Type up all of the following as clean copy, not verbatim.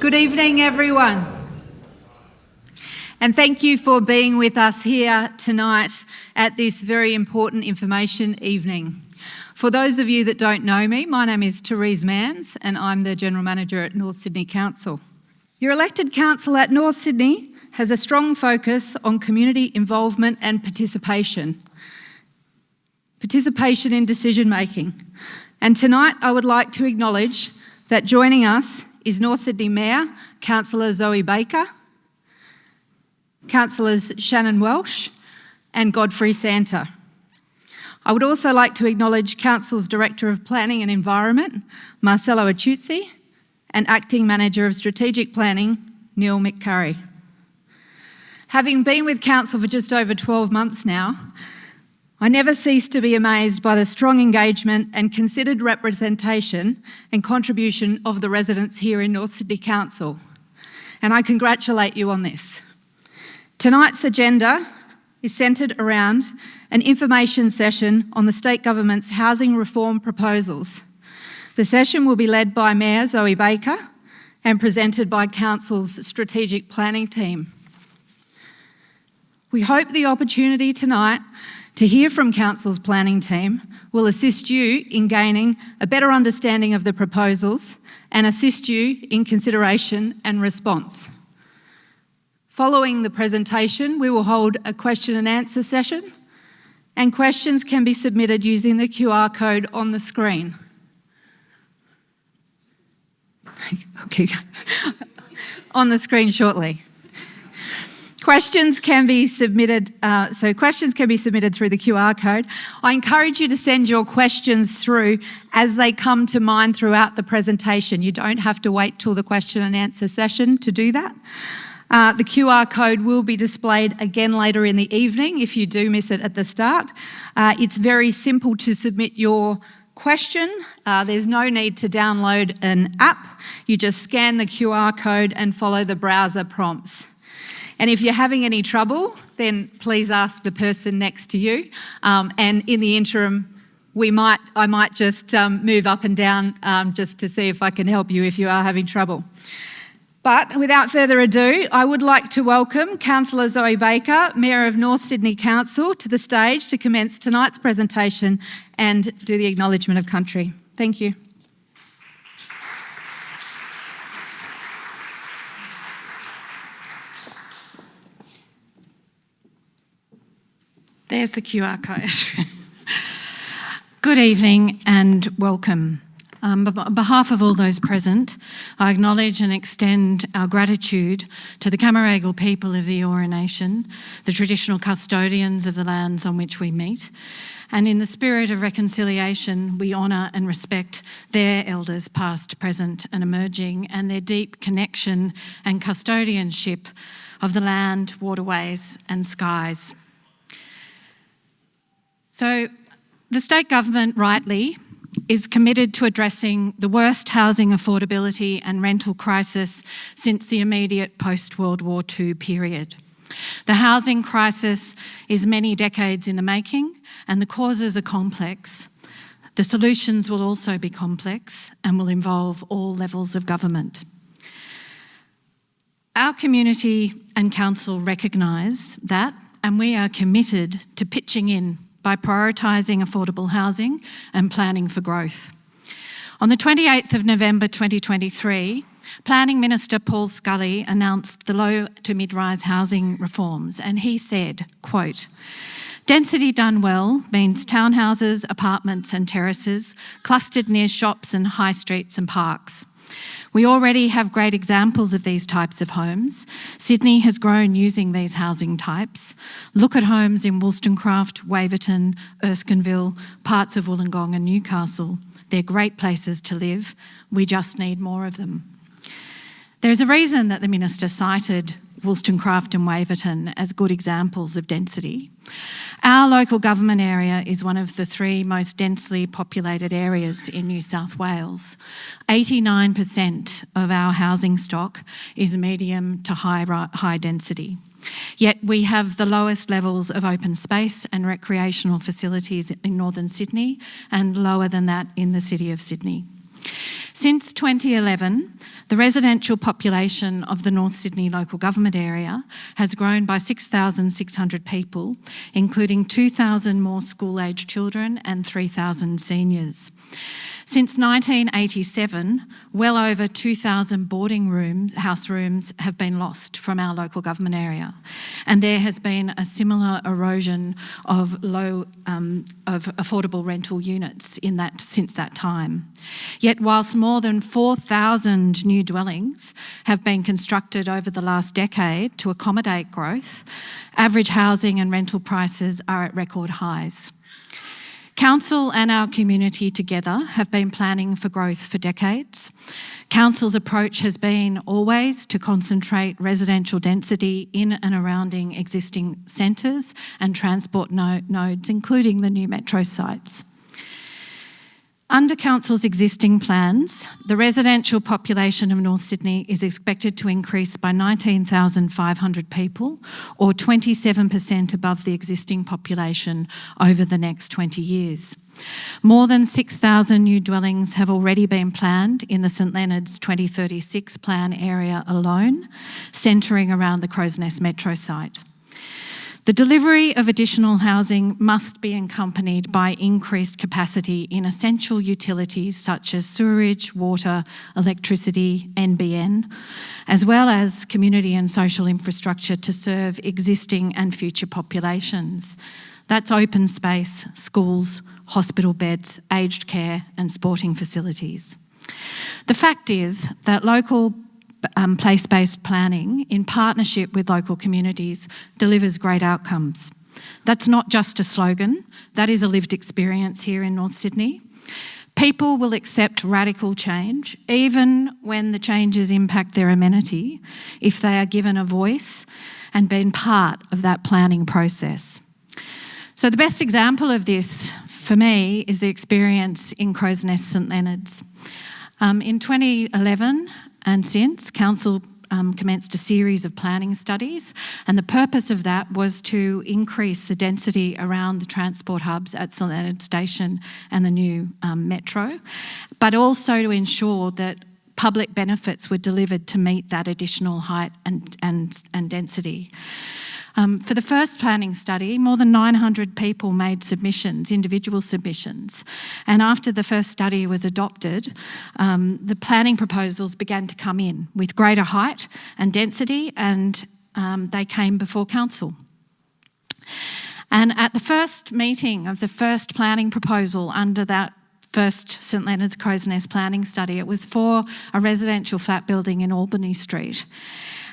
Good evening, everyone. And thank you for being with us here tonight at this very important information evening. For those of you that don't know me, my name is Therese Manns and I'm the General Manager at North Sydney Council. Your elected council at North Sydney has a strong focus on community involvement and participation in decision making. And tonight I would like to acknowledge that joining us is North Sydney Mayor, Councillor Zoe Baker, Councillors Shannon Welsh and Godfrey Santa. I would also like to acknowledge Council's Director of Planning and Environment, Marcelo Acciuzzi, and Acting Manager of Strategic Planning, Neil McCurry. Having been with Council for just over 12 months now, I never cease to be amazed by the strong engagement and considered representation and contribution of the residents here in North Sydney Council, and I congratulate you on this. Tonight's agenda is centred around an information session on the State Government's housing reform proposals. The session will be led by Mayor Zoe Baker and presented by Council's strategic planning team. We hope the opportunity tonight to hear from Council's planning team will assist you in gaining a better understanding of the proposals and assist you in consideration and response. Following the presentation, we will hold a question and answer session, and questions can be submitted using the QR code on the screen. Okay, on the screen shortly. Questions can be submitted through the QR code. I encourage you to send your questions through as they come to mind throughout the presentation. You don't have to wait till the question and answer session to do that. The QR code will be displayed again later in the evening if you do miss it at the start. It's very simple to submit your question. There's no need to download an app. You just scan the QR code and follow the browser prompts. And if you're having any trouble, then please ask the person next to you. And in the interim, I might just move up and down just to see if I can help you if you are having trouble. But without further ado, I would like to welcome Councillor Zoe Baker, Mayor of North Sydney Council, to the stage to commence tonight's presentation and do the acknowledgement of country. Thank you. There's the QR code. Good evening and welcome. On behalf of all those present, I acknowledge and extend our gratitude to the Camaragal people of the Eora Nation, the traditional custodians of the lands on which we meet, and in the spirit of reconciliation, we honour and respect their elders past, present and emerging, and their deep connection and custodianship of the land, waterways and skies. So the state government rightly is committed to addressing the worst housing affordability and rental crisis since the immediate post-World War II period. The housing crisis is many decades in the making and the causes are complex. The solutions will also be complex and will involve all levels of government. Our community and council recognise that, and we are committed to pitching in by prioritising affordable housing and planning for growth. On the 28th of November 2023, Planning Minister Paul Scully announced the low to mid-rise housing reforms, and he said, quote, "Density done well means townhouses, apartments and terraces clustered near shops and high streets and parks. We already have great examples of these types of homes. Sydney has grown using these housing types. Look at homes in Wollstonecraft, Waverton, Erskineville, parts of Wollongong and Newcastle. They're great places to live. We just need more of them." There's a reason that the Minister cited Wollstonecraft and Waverton as good examples of density. Our local government area is one of the 3 most densely populated areas in New South Wales. 89% of our housing stock is medium to high density. Yet we have the lowest levels of open space and recreational facilities in northern Sydney and lower than that in the City of Sydney. Since 2011, the residential population of the North Sydney local government area has grown by 6,600 people, including 2,000 more school-aged children and 3,000 seniors. Since 1987, well over 2,000 house rooms have been lost from our local government area, and there has been a similar erosion of affordable rental units since that time. Yet, whilst more than 4,000 new dwellings have been constructed over the last decade to accommodate growth, average housing and rental prices are at record highs. Council and our community together have been planning for growth for decades. Council's approach has been always to concentrate residential density in and surrounding existing centres and transport nodes, including the new metro sites. Under Council's existing plans, the residential population of North Sydney is expected to increase by 19,500 people, or 27% above the existing population over the next 20 years. More than 6,000 new dwellings have already been planned in the St Leonard's 2036 plan area alone, centring around the Crows Nest metro site. The delivery of additional housing must be accompanied by increased capacity in essential utilities such as sewerage, water, electricity, NBN, as well as community and social infrastructure to serve existing and future populations. That's open space, schools, hospital beds, aged care and sporting facilities. The fact is that local place-based planning in partnership with local communities delivers great outcomes. That's not just a slogan, that is a lived experience here in North Sydney. People will accept radical change, even when the changes impact their amenity, if they are given a voice and been part of that planning process. So the best example of this, for me, is the experience in Crows Nest St Leonard's. In 2011, and since, Council commenced a series of planning studies, and the purpose of that was to increase the density around the transport hubs at St Leonard Station and the new metro, but also to ensure that public benefits were delivered to meet that additional height and density. For the first planning study, more than 900 people made submissions, individual submissions, and after the first study was adopted, the planning proposals began to come in with greater height and density, and they came before Council. And at the first meeting of the first planning proposal under that first St Leonard's Crows Nest planning study, it was for a residential flat building in Albany Street.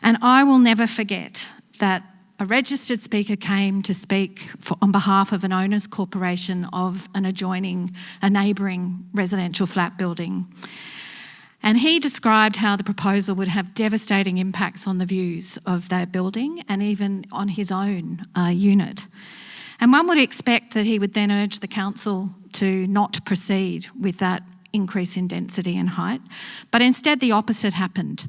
And I will never forget that a registered speaker came to speak on behalf of an owners' corporation of a neighbouring residential flat building. And he described how the proposal would have devastating impacts on the views of that building and even on his own unit. And one would expect that he would then urge the council to not proceed with that increase in density and height, but instead the opposite happened.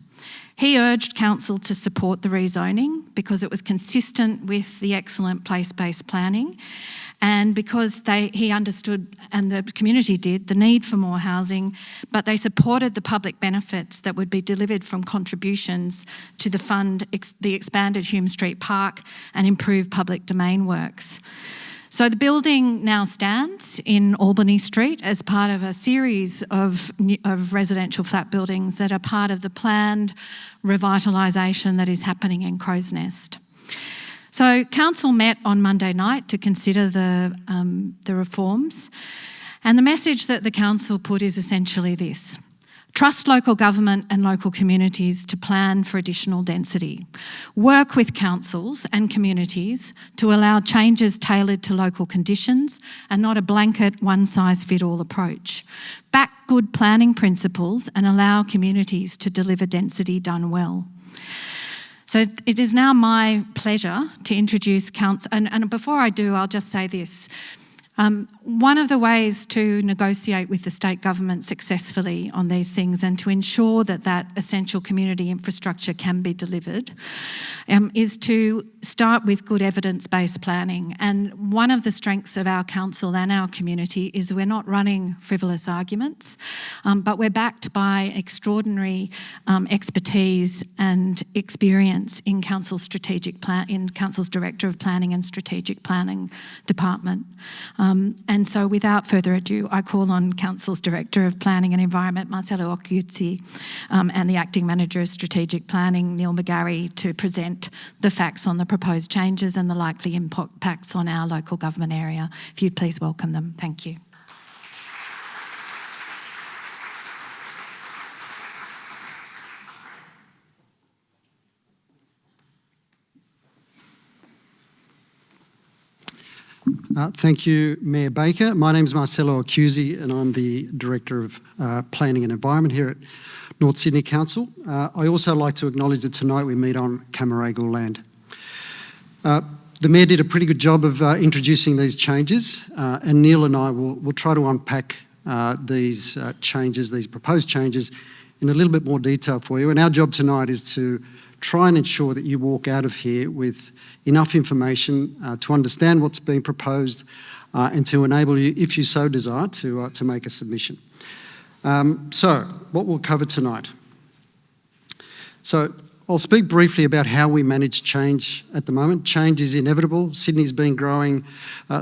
He urged council to support the rezoning because it was consistent with the excellent place-based planning, and because he understood, and the community did, the need for more housing, but they supported the public benefits that would be delivered from contributions to the fund the expanded Hume Street Park and improved public domain works. So the building now stands in Albany Street as part of a series of residential flat buildings that are part of the planned revitalisation that is happening in Crows Nest. So Council met on Monday night to consider the reforms, and the message that the Council put is essentially this: trust local government and local communities to plan for additional density. Work with councils and communities to allow changes tailored to local conditions and not a blanket one-size-fits-all approach. Back good planning principles and allow communities to deliver density done well. So it is now my pleasure to introduce Council, and before I do, I'll just say this. One of the ways to negotiate with the state government successfully on these things and to ensure that that essential community infrastructure can be delivered is to start with good evidence-based planning. And one of the strengths of our council and our community is we're not running frivolous arguments, but we're backed by extraordinary expertise and experience in Council's Council's Director of Planning and Strategic Planning Department. And so without further ado, I call on Council's Director of Planning and Environment, Marcelo Occhiuzzi, and the Acting Manager of Strategic Planning, Neil McGarry, to present the facts on the proposed changes and the likely impacts on our local government area. If you'd please welcome them. Thank you. Thank you, Mayor Baker. My name is Marcelo Occhiuzzi and I'm the Director of Planning and Environment here at North Sydney Council. I also like to acknowledge that tonight we meet on Cammeraygal land. The Mayor did a pretty good job of introducing these changes, and Neil and I will try to unpack these changes, these proposed changes, in a little bit more detail for you. And our job tonight is to try and ensure that you walk out of here with enough information to understand what's being proposed and to enable you, if you so desire, to make a submission. So, what we'll cover tonight. So, I'll speak briefly about how we manage change at the moment. Change is inevitable. Sydney's been growing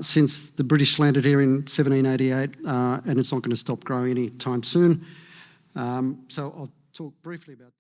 since the British landed here in 1788, and it's not going to stop growing anytime soon. So I'll talk briefly about that.